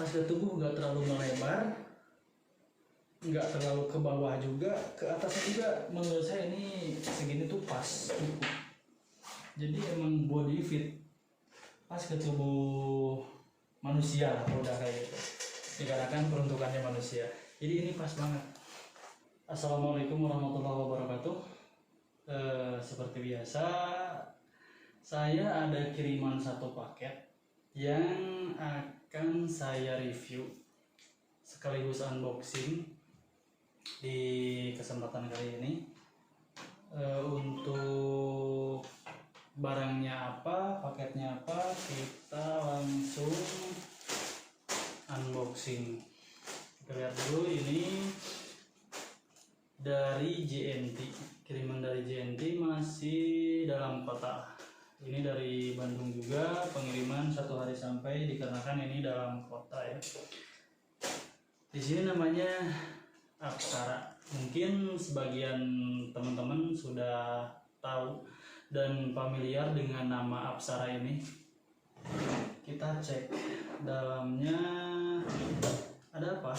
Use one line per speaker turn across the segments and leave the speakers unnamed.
pas ke tubuh nggak terlalu melebar, nggak terlalu ke bawah juga, ke atasnya juga. Menurut saya ini segini tuh pas, cukup. Jadi emang body fit pas ke tubuh manusia lah, udah kayak gitu. Dikarenakan peruntukannya manusia. Jadi ini pas banget. Assalamualaikum warahmatullahi wabarakatuh. Seperti biasa, saya ada kiriman satu paket yang akan saya review sekaligus unboxing di kesempatan kali ini. Untuk barangnya apa, paketnya apa, kita langsung unboxing. Kita lihat dulu, ini dari JNT, kiriman dari JNT, masih dalam kota. Ini dari Bandung juga, pengiriman 1 hari sampai, dikarenakan ini dalam kota ya. Di sini namanya Apsara. Mungkin sebagian teman-teman sudah tahu dan familiar dengan nama Apsara ini. Kita cek dalamnya ada apa.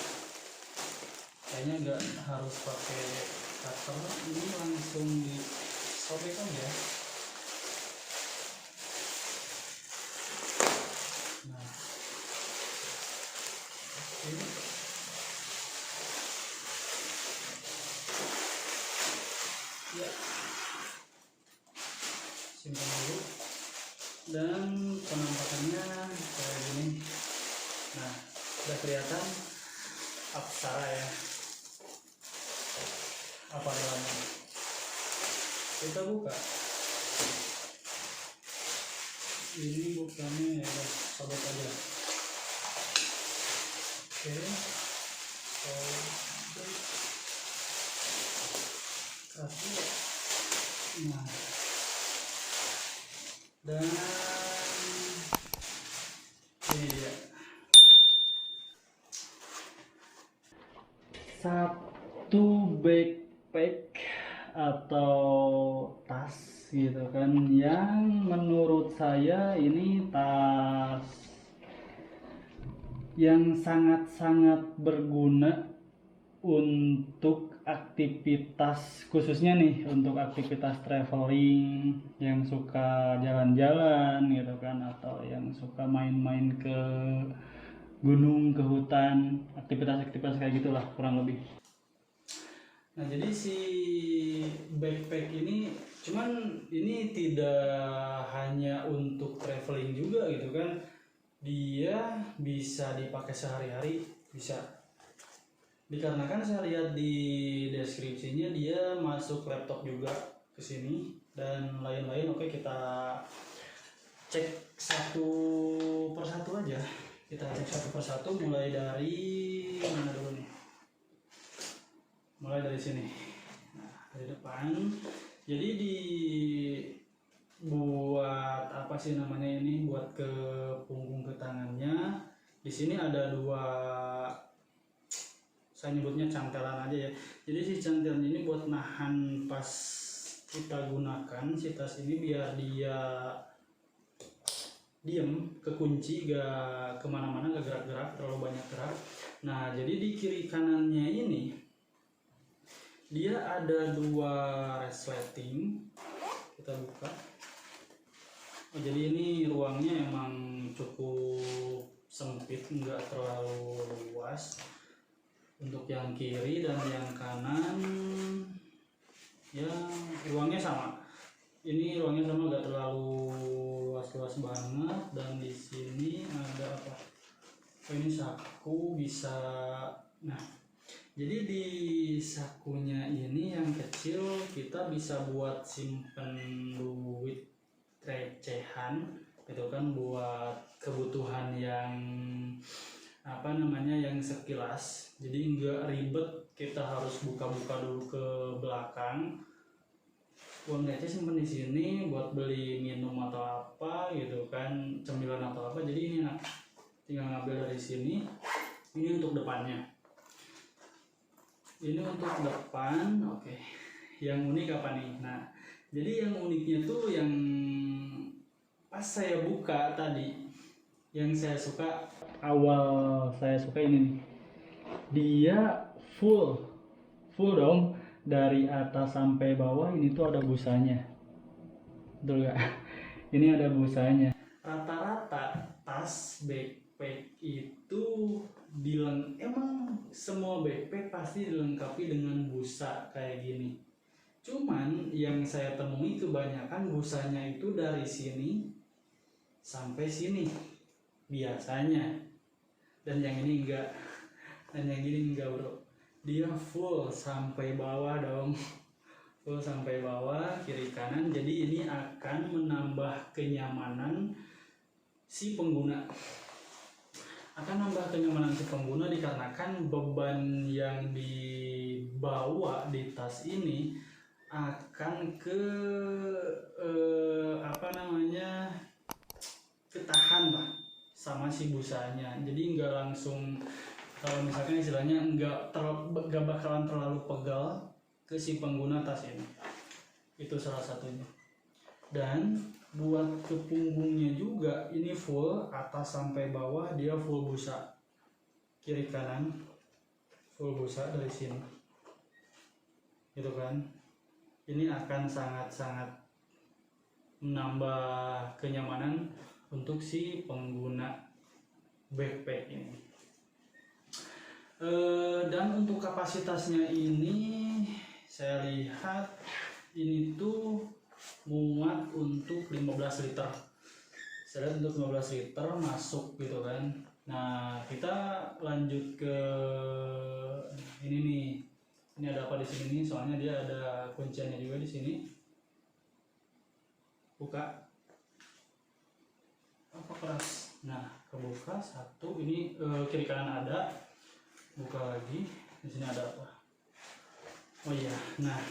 Kayaknya nggak harus pakai cutter, ini langsung disobek aja. Nah, ini ya, simpan dulu. Dan penampakannya kayak gini. Nah, udah kelihatan Apsara ya. Apa dalamnya? Kita buka. Ini bukannya ya, sobek aja. Oke. Sobek. Kasih. Nah. Dan ini dia. Satu backpack atau tas gitu kan, yang menurut saya ini tas yang sangat-sangat berguna untuk aktivitas, khususnya nih untuk aktivitas traveling, yang suka jalan-jalan gitu kan, atau yang suka main-main ke gunung, ke hutan, aktivitas-aktivitas kayak gitulah kurang lebih. Nah, jadi si backpack ini ini tidak hanya untuk traveling juga gitu kan, dia bisa dipakai sehari-hari, bisa. Dikarenakan saya lihat di deskripsinya dia masuk laptop juga ke sini dan lain-lain. Oke, kita cek satu persatu aja. Kita cek satu persatu, mulai dari mana dulu nih? Mulai dari sini. Nah, dari depan. Jadi buat apa sih namanya ini? Buat ke punggung, ke tangannya. Di sini ada dua, saya nyebutnya cantelan aja ya. Jadi si cantelan ini buat nahan pas kita gunakan si tas ini, biar dia diem, kekunci, gak kemana-mana, gak gerak-gerak, terlalu banyak gerak. Nah, jadi di kiri kanannya ini dia ada dua resleting. Kita buka. Oh, jadi ini ruangnya emang cukup sempit, nggak terlalu luas. Untuk yang kiri dan yang kanan ya ruangnya sama. Ini ruangnya sama, nggak terlalu luas-luas banget. Dan di sini ada apa? Oh, ini saku bisa. Nah, jadi di sakunya ini yang kecil kita bisa buat simpen duit recehan gitu kan, buat kebutuhan yang apa namanya, yang sekilas. Jadi nggak ribet, kita harus buka-buka dulu ke belakang. Uang receh simpen di sini buat beli minum atau apa gitu kan, cemilan atau apa. Jadi ini enak, tinggal ngambil dari sini. Ini untuk depannya, ini untuk depan. Oke. Yang unik apa nih? Nah, jadi yang uniknya tuh yang pas saya buka tadi, yang saya suka awal saya suka ini nih, dia full dong, dari atas sampai bawah ini tuh ada busanya, betul gak? Ini ada busanya. Rata-rata tas backpack itu emang semua backpack pasti dilengkapi dengan busa kayak gini. Cuman yang saya temui kebanyakan busanya itu dari sini sampai sini biasanya, dan yang ini enggak, bro, dia full sampai bawah dong, full sampai bawah kiri kanan. Jadi ini akan menambah kenyamanan si pengguna, dikarenakan beban yang dibawa di tas ini akan ketahan lah sama si busanya. Jadi nggak langsung, kalau misalkan istilahnya nggak bakalan terlalu pegal ke si pengguna tas ini. Itu salah satunya. Dan buat ke punggungnya juga ini full, atas sampai bawah dia full busa, kiri kanan full busa dari sini, gitu kan. Ini akan sangat-sangat menambah kenyamanan untuk si pengguna backpack ini. Dan untuk kapasitasnya ini saya lihat ini tuh muat untuk 15 liter. Saya lihat untuk 15 liter masuk gitu kan. Nah, kita lanjut ke ini nih. Ini ada apa di sini nih? Soalnya dia ada kunciannya juga di sini. Buka. Apa keras? Nah, kebuka satu. Ini kiri kanan ada. Buka lagi. Di sini ada apa? Oh iya. Nah,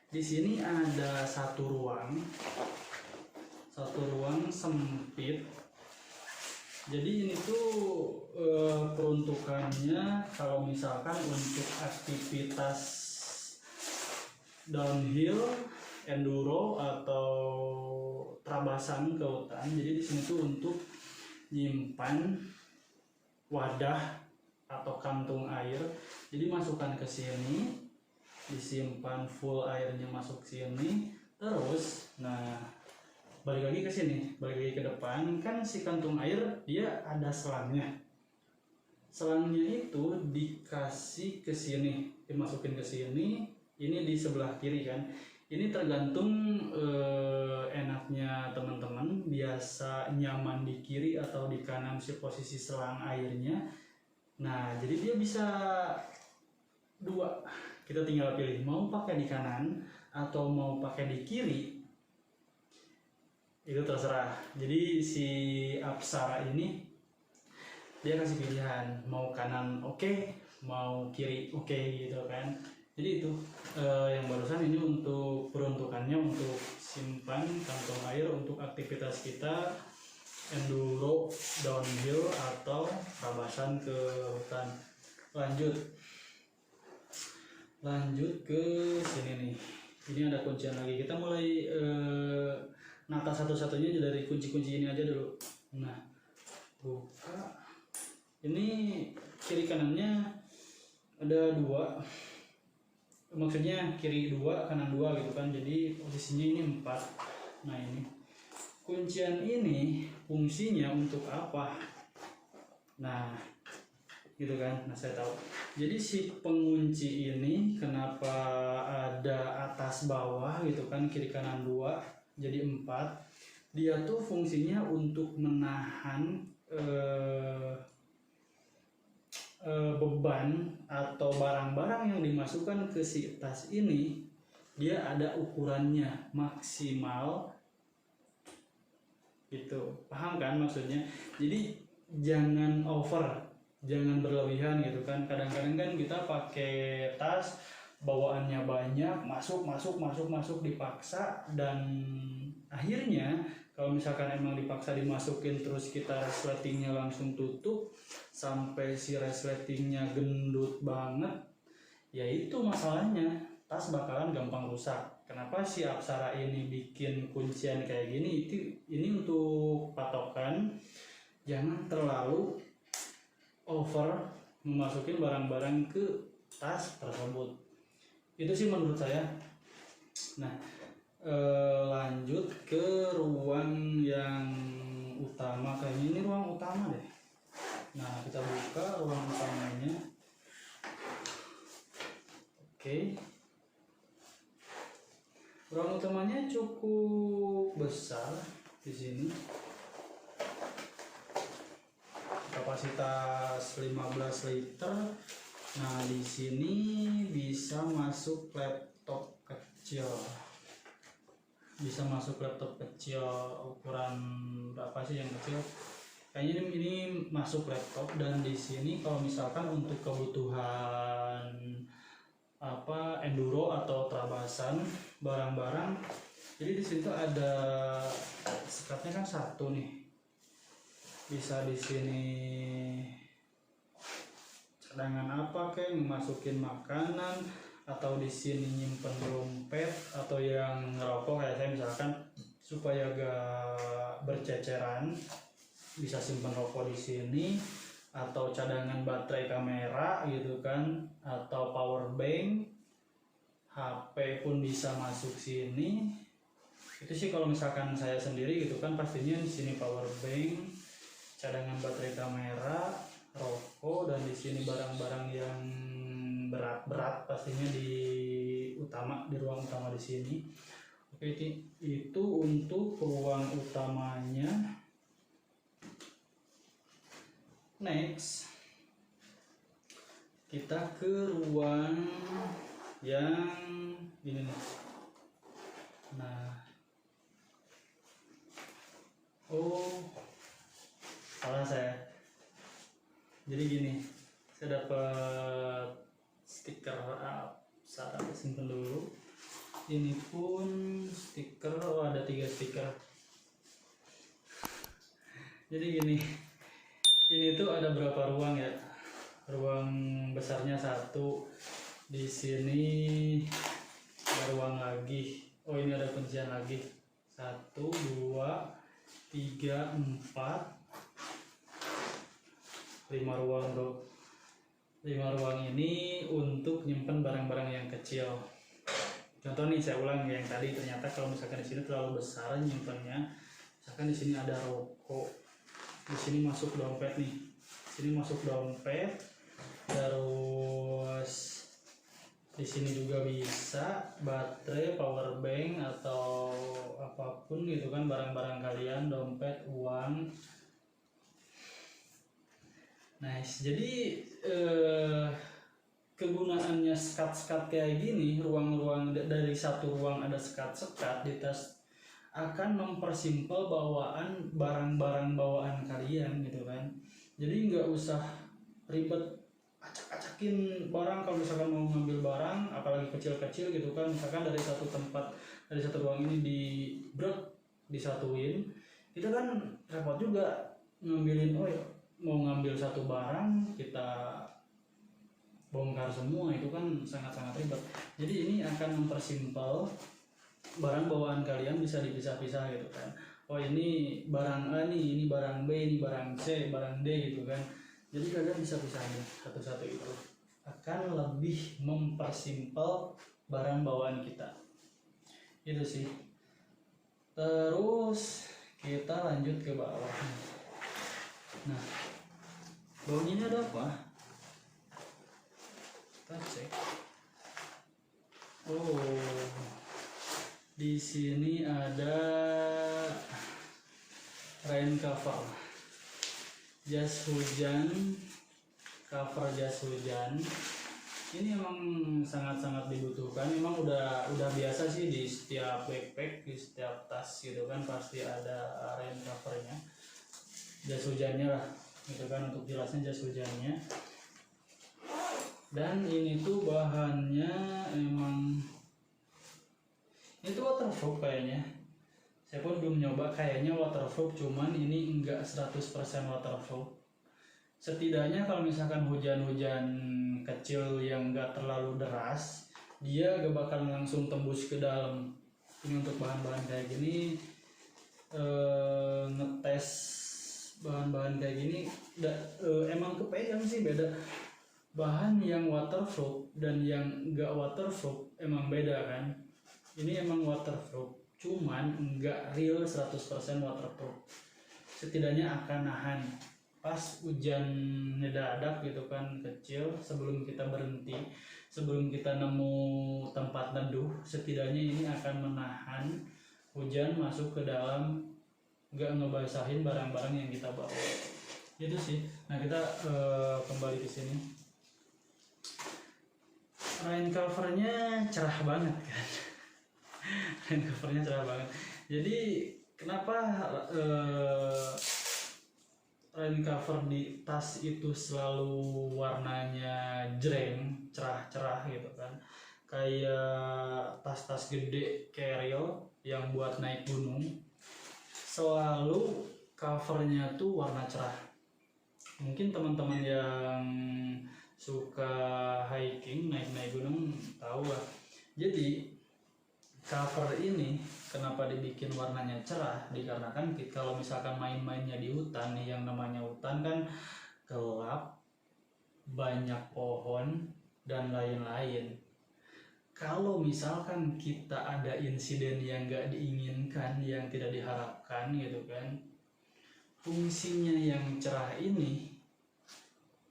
di sini ada satu ruang sempit. Jadi ini tuh peruntukannya kalau misalkan untuk aktivitas downhill, enduro atau trabasan ke hutan. Jadi di sini tuh untuk nyimpan wadah atau kantung air. Jadi masukkan ke sini, disimpan full airnya masuk sini. Terus, nah, balik lagi ke sini, balik lagi ke depan, kan si kantung air dia ada selangnya. Selangnya itu dikasih ke sini, dimasukin ke sini. Ini di sebelah kiri kan. Ini tergantung enaknya teman-teman, biasa nyaman di kiri atau di kanan si posisi selang airnya. Nah, jadi dia bisa dua. Kita tinggal pilih mau pakai di kanan atau mau pakai di kiri. Itu terserah. Jadi si Apsara ini dia kasih pilihan, mau kanan oke, mau kiri oke, gitu kan. Jadi itu yang barusan ini untuk peruntukannya untuk simpan kantong air untuk aktivitas kita enduro, downhill atau trabasan ke hutan. Lanjut ke sini nih. Ini ada kuncian lagi. Kita mulai nata satu-satunya aja dari kunci-kunci ini aja dulu. Nah, buka. Ini kiri kanannya ada dua. Maksudnya kiri dua, kanan dua gitu kan. Jadi posisinya ini 4. Nah, ini kuncian ini fungsinya untuk apa? Nah, gitu kan. Nah, saya tahu. Jadi si pengunci ini kenapa ada atas bawah gitu kan, kiri kanan 2 jadi 4. Dia tuh fungsinya untuk menahan beban atau barang-barang yang dimasukkan ke si tas ini. Dia ada ukurannya maksimal gitu, paham kan maksudnya? Jadi jangan over, jangan berlebihan gitu kan. Kadang-kadang kan kita pakai tas bawaannya banyak, masuk dipaksa, dan akhirnya kalau misalkan emang dipaksa dimasukin terus kita resletingnya langsung tutup sampai si resletingnya gendut banget, ya itu masalahnya, tas bakalan gampang rusak. Kenapa si Apsara ini bikin kuncian kayak gini? Ini untuk patokan jangan terlalu over memasukin barang-barang ke tas tersebut. Itu sih menurut saya. Nah, lanjut ke ruang yang utama. Kayaknya ini ruang utama deh. Nah, kita buka ruang utamanya. Oke. Ruang utamanya cukup besar di sini. Kapasitas 15 liter. Nah, di sini bisa masuk laptop kecil. Bisa masuk laptop kecil ukuran berapa sih yang kecil? Kayaknya ini masuk laptop. Dan di sini kalau misalkan untuk kebutuhan enduro atau trabasan barang-barang, jadi di situ ada sekatnya kan satu nih, bisa di sini cadangan apa kayak masukin makanan, atau di sini nyimpen dompet, atau yang ngerokok kayak saya misalkan supaya gak berceceran bisa simpen rokok di sini, atau cadangan baterai kamera gitu kan, atau power bank, HP pun bisa masuk sini. Itu sih kalau misalkan saya sendiri gitu kan, pastinya di sini power bank, cadangan baterai kamera, rokok, dan di sini barang-barang yang berat-berat pastinya di ruang utama di sini. Oke, itu untuk ruang utamanya. Next, kita ke ruang yang ini nih. Nah, salah saya. Jadi gini, saya dapat stiker saya simpen dulu. Ini pun stiker, ada 3 stiker. Jadi gini, ini tuh ada berapa ruang ya? Ruang besarnya 1. Di sini ada ruang lagi. Oh, ini ada kuncian lagi. 1, 2, 3, 4, 5 ruang bro. 5 ruang ini untuk nyimpen barang-barang yang kecil. Contoh nih, saya ulang yang tadi, ternyata kalau misalkan di sini terlalu besar nyimpennya. Misalkan di sini ada rokok, di sini masuk dompet nih. Sini masuk dompet, terus di sini juga bisa baterai, power bank, atau apapun gitu kan, barang-barang kalian, dompet, uang. Nice. Jadi kegunaannya sekat-sekat kayak gini, ruang-ruang dari satu ruang ada sekat-sekat di tas, akan mempersimpel bawaan barang-barang bawaan kalian gitu kan. Jadi nggak usah ribet acak-acakin barang kalau misalkan mau ngambil barang, apalagi kecil-kecil gitu kan. Misalkan dari satu tempat, dari satu ruang ini disatuin, itu kan repot juga ngambilin. Mau ngambil satu barang kita bongkar semua, itu kan sangat-sangat ribet. Jadi ini akan mempersimpel barang bawaan kalian, bisa dipisah-pisah gitu kan. Ini barang A nih, ini barang B, ini barang C, barang D gitu kan. Jadi kalian bisa pisahin satu-satu, itu akan lebih mempersimpel barang bawaan kita. Itu sih. Terus kita lanjut ke bawah. Nah, bawahnya ini ada apa? Kita cek. Di sini ada rain cover, jas hujan, cover jas hujan. Ini emang sangat-sangat dibutuhkan. Emang udah biasa sih di setiap backpack, di setiap tas gitu kan, pasti ada rain covernya, jas hujannya lah gitu kan, untuk jelasnya jas hujannya. Dan ini tuh bahannya emang itu waterproof kayaknya. Saya pun belum nyoba, kayaknya waterproof, cuman ini enggak 100% waterproof. Setidaknya kalau misalkan hujan-hujan kecil yang enggak terlalu deras, dia gak bakal langsung tembus ke dalam. Ini untuk bahan-bahan kayak gini, ngetes bahan-bahan kayak gini emang kepegang sih beda. Bahan yang waterproof dan yang enggak waterproof emang beda kan. Ini emang waterproof, cuman enggak real 100% waterproof. Setidaknya akan nahan pas hujan ngedadak gitu kan kecil, sebelum kita berhenti, sebelum kita nemu tempat neduh, setidaknya ini akan menahan hujan masuk ke dalam, enggak ngebasahin barang-barang yang kita bawa. Itu sih. Nah, kita kembali ke sini. Rain covernya cerah banget kan. Rain covernya cerah banget. Jadi kenapa rain cover di tas itu selalu warnanya jreng, cerah-cerah gitu kan. Kayak tas-tas gede carrier yang buat naik gunung, selalu covernya tuh warna cerah. Mungkin teman-teman yang suka hiking, naik gunung tahu lah. Jadi cover ini kenapa dibikin warnanya cerah, dikarenakan kalau misalkan main-mainnya di hutan nih, yang namanya hutan kan gelap, banyak pohon dan lain-lain. Kalau misalkan kita ada insiden yang gak diinginkan, yang tidak diharapkan gitu kan, fungsinya yang cerah ini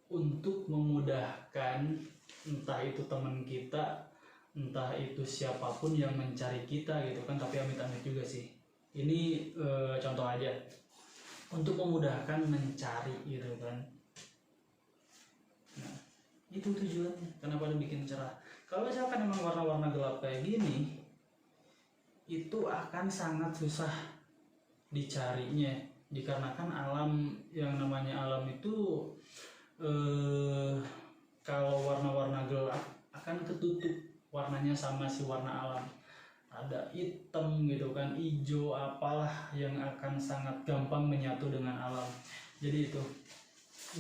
untuk memudahkan entah itu teman kita, entah itu siapapun yang mencari kita gitu kan. Tapi amit-amit juga sih, ini contoh aja, untuk memudahkan mencari gitu kan. Nah, itu tujuannya, kenapa dibikin cerah. Kalau misalkan emang warna-warna gelap kayak gini, itu akan sangat susah dicarinya, dikarenakan alam, yang namanya alam itu kalau warna-warna gelap akan ketutup warnanya sama si warna alam. Ada hitam gitu kan, hijau, apalah, yang akan sangat gampang menyatu dengan alam. Jadi itu.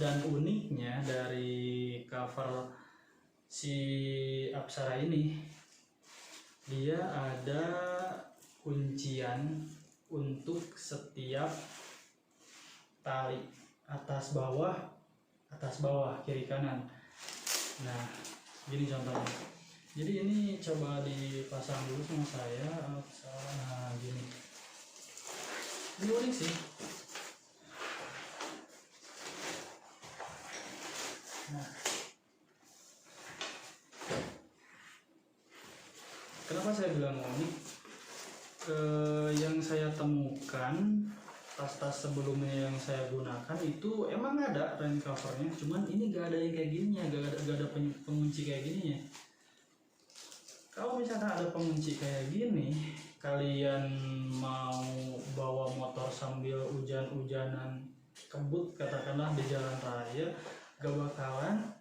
Dan uniknya dari cover si Apsara ini, dia ada kuncian untuk setiap tali, atas bawah, kiri kanan. Nah, gini contohnya. Jadi ini coba dipasang dulu sama saya. Nah, gini. Ini unik sih. Nah, kenapa saya bilang unik? Yang saya temukan tas-tas sebelumnya yang saya gunakan itu emang ada rain covernya, cuman ini gak ada yang kayak gininya, gak ada pengunci kayak gininya. Kalau misalkan ada pengunci kayak gini, kalian mau bawa motor sambil hujan-hujanan kebut katakanlah di jalan raya, gak bakalan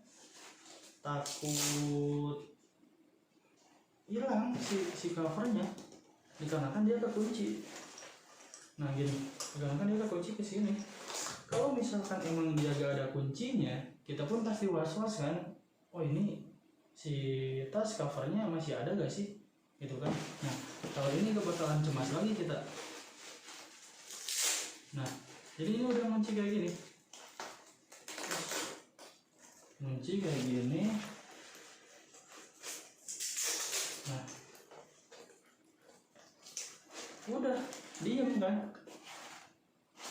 takut hilang si covernya, dikarenakan dia kekunci. Nah gini, dikarenakan dia kekunci ke sini. Kalau misalkan emang dia gak ada kuncinya, kita pun pasti was-was kan. Oh, ini si tas covernya masih ada gak sih, gitu kan. Nah kalau ini gak bakalan cemas lagi kita. Nah jadi ini udah ngunci kayak gini, ngunci kayak gini. Nah udah diem kan.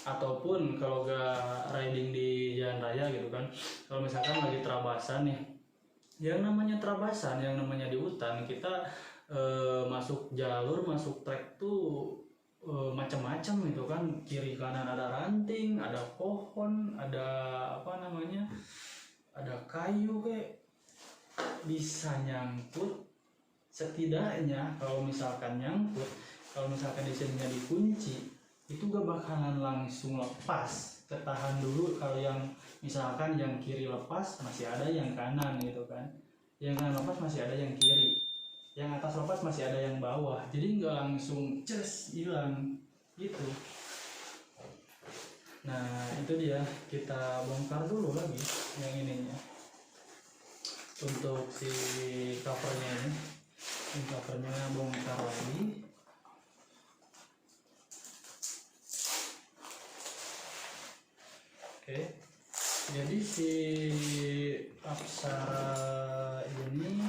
Ataupun kalau gak riding di jalan raya gitu kan, kalau misalkan lagi terabasan nih, yang namanya terabasan, yang namanya di hutan, kita masuk jalur, masuk trek tuh macam-macam gitu kan. Kiri kanan ada ranting, ada pohon, ada apa namanya, ada kayu, kayak bisa nyangkut. Setidaknya kalau misalkan nyangkut, kalau misalkan di sininya dikunci, itu gak bakalan langsung lepas, ketahan dulu. Kalau yang misalkan yang kiri lepas, masih ada yang kanan gitu kan, yang kanan lepas masih ada yang kiri, yang atas lepas masih ada yang bawah, jadi nggak langsung ces hilang gitu. Nah itu dia, kita bongkar dulu lagi yang ininya untuk si covernya ini. Covernya bongkar lagi. si Apsara ini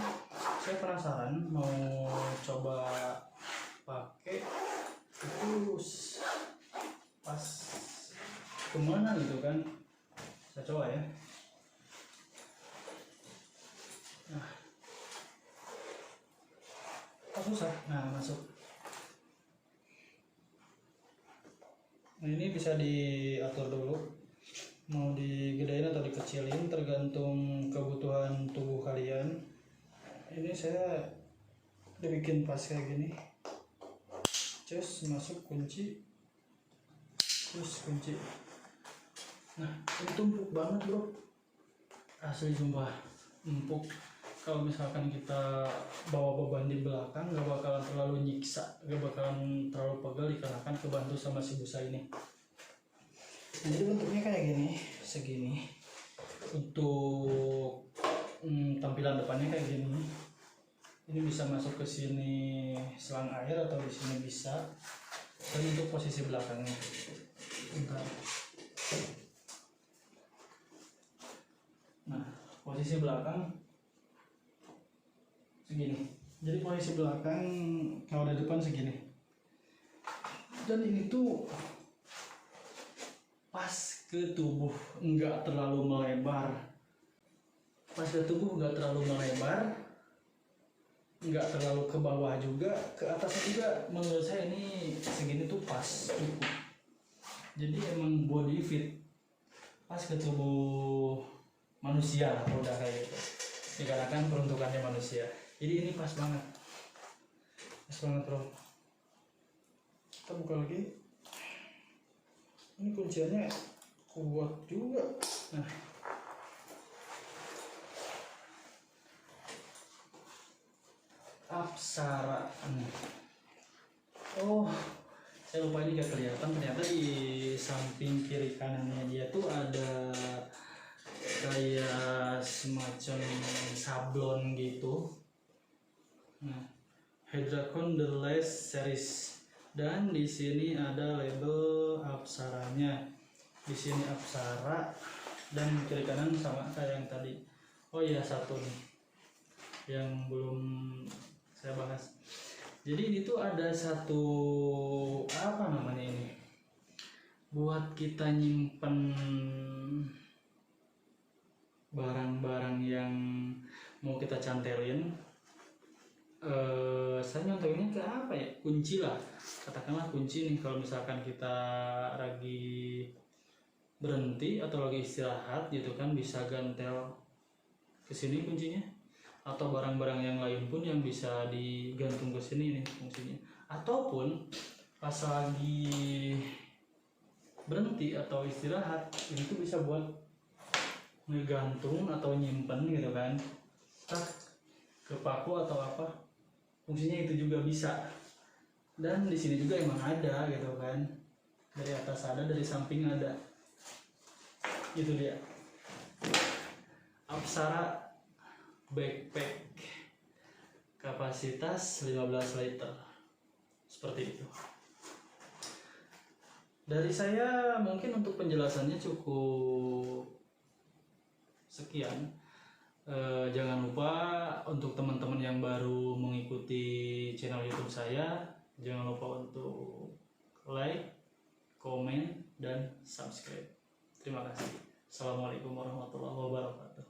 saya penasaran mau coba pakai itu pas kemana gitu kan. Saya coba ya. Nah, susah. Nah, masuk. Nah, ini bisa diatur dulu, mau digedein atau dikecilin tergantung kebutuhan tubuh kalian. Ini saya dibikin pas kayak gini. Cus, masuk, kunci, terus kunci. Nah, ini tumpuk banget bro, asli sumpah empuk. Kalau misalkan kita bawa beban di belakang gak bakalan terlalu nyiksa, gak bakalan terlalu pegel dikarenakan kebantu sama si busa ini. Nah, jadi bentuknya kayak gini, segini. Untuk tampilan depannya kayak gini. Ini bisa masuk ke sini selang air atau di sini bisa. Dan untuk posisi belakangnya, bentar. Nah, posisi belakang segini. Jadi posisi belakang kalau di depan segini. Dan ini tuh pas ke tubuh, enggak terlalu melebar. Pas ke tubuh enggak terlalu melebar, enggak terlalu ke bawah juga, ke atas juga. Menurut saya ini segini tuh pas, cukup. Jadi emang body fit, pas ke tubuh manusia lah, udah kayak gitu. Dikarenakan peruntukannya manusia. Jadi ini pas banget bro. Kita buka lagi. Ini kunciannya kuat juga. Nah, Apsara. Oh, saya lupa ini gak kelihatan. Ternyata di samping kiri kanannya dia tuh ada kayak semacam sablon gitu. Nah, Hydracon The Last Series, dan di sini ada label Apsaranya. Di sini Apsara, dan kiri kanan sama kayak yang tadi. Oh iya, satu nih yang belum saya bahas. Jadi ini tuh ada satu apa namanya ini, buat kita nyimpen barang-barang yang mau kita cantelin. Saya nyontohinnya ke apa ya, kunci lah, katakanlah kunci nih. Kalau misalkan kita lagi berhenti atau lagi istirahat gitu kan, bisa gantel ke sini kuncinya. Atau barang-barang yang lain pun yang bisa digantung ke sini nih fungsinya. Ataupun pas lagi berhenti atau istirahat, ini tuh bisa buat ngegantung atau nyimpen gitu kan, ke paku atau apa. Fungsinya itu juga bisa. Dan di sini juga emang ada gitu kan, dari atas ada, dari samping ada. Itu dia Apsara backpack, kapasitas 15 liter, seperti itu. Dari saya mungkin untuk penjelasannya cukup sekian. Jangan lupa untuk teman-teman yang baru mengikuti channel YouTube saya, jangan lupa untuk like, komen, dan subscribe. Terima kasih. Assalamualaikum warahmatullahi wabarakatuh.